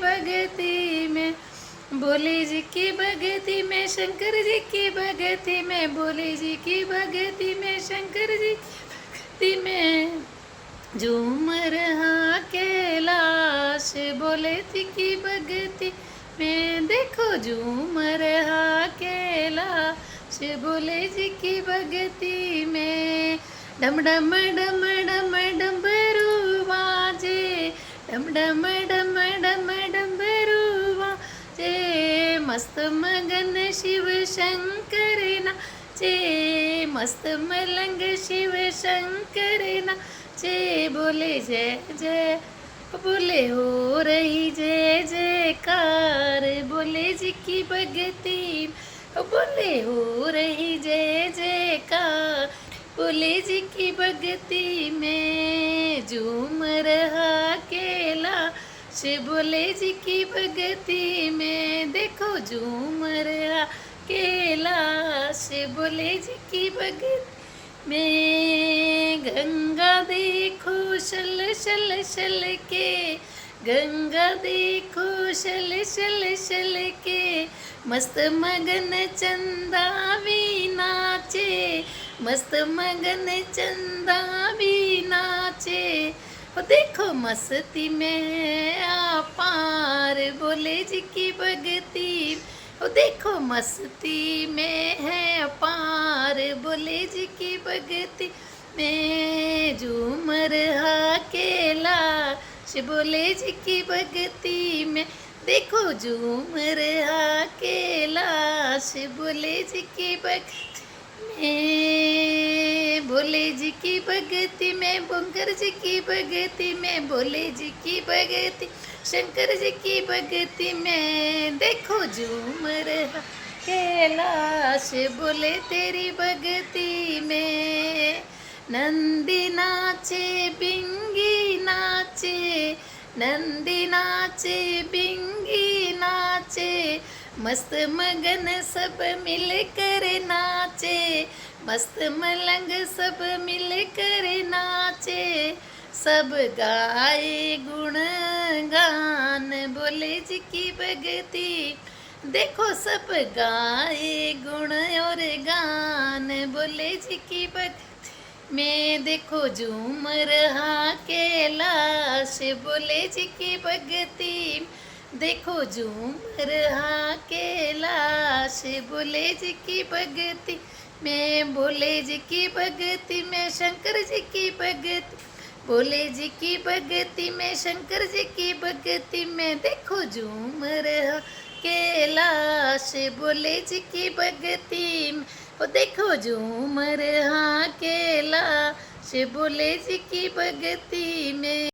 भगती में, भोले जी की भगती में, शंकर जी की भगती में, भोले जी की भगती में, शंकर जी की भगती में झूम रहा कैलाश, भोले जी की भगती में देखो झूम रहा कैलाश, भोले जी की भगती में। डम डम डम डम डमरू बाजे, डम डम डम डम डमरू बाजे, मस्त मगन शिव शंकर नाचे, मस्त मलंग शिव शंकर नाचे, बोले जय जय, बोले हो रही जय जयकार, बोले जी की भगती, बोले हो रही जय जयकार, बोले जी की भगती में झूम रहा कैलाश, बोले जी की भगती में देखो झूम रहा कैलाश, बोले जी की भगती में। गंगा देखो शल शल शल के, गंगा देखो शल शल शल के, मस्त मगन चंदा भी नाचे, मस्त मगन चंदा भी नाचे, ओ देखो मस्ती में अपार, बोले जी की भगती, ओ देखो मस्ती में है अपार, बोले जी की भगती में झूम रहा कैलाश, बोले जी की भगती में देखो झूम रहा कैलाश, बोले जी की भगती में, भोले जी की भगती में, शंकर जी की भगती में, भोले जी की भगती, शंकर जी की भगती में देखो झूम रहा कैलाश, बोले तेरी भगती में। नंदी नाचे बिंगी नाचे, नंदी नाचे बिंगी नाचे, मस्त मगन सब मिल कर नाचे, मस्त मलंग सब मिल कर नाचे, सब गाए गुण गान, बोले जी की भगती, देखो सब गाए गुण और गान, बोले जी की भगती में देखो झूम रहा कैलाश, बोले जी की भगती देखो झूम रहा कैलाश, बोले जी की भगती में, भोले जी की भगती में, शंकर जी की भगती, भोले जी की भगती में, शंकर जी की भगती में देखो झूम रहा कैलाश, बोले जी की भगती में, ओ देखो झूम रहा कैलाश, बोले जी की भगती में।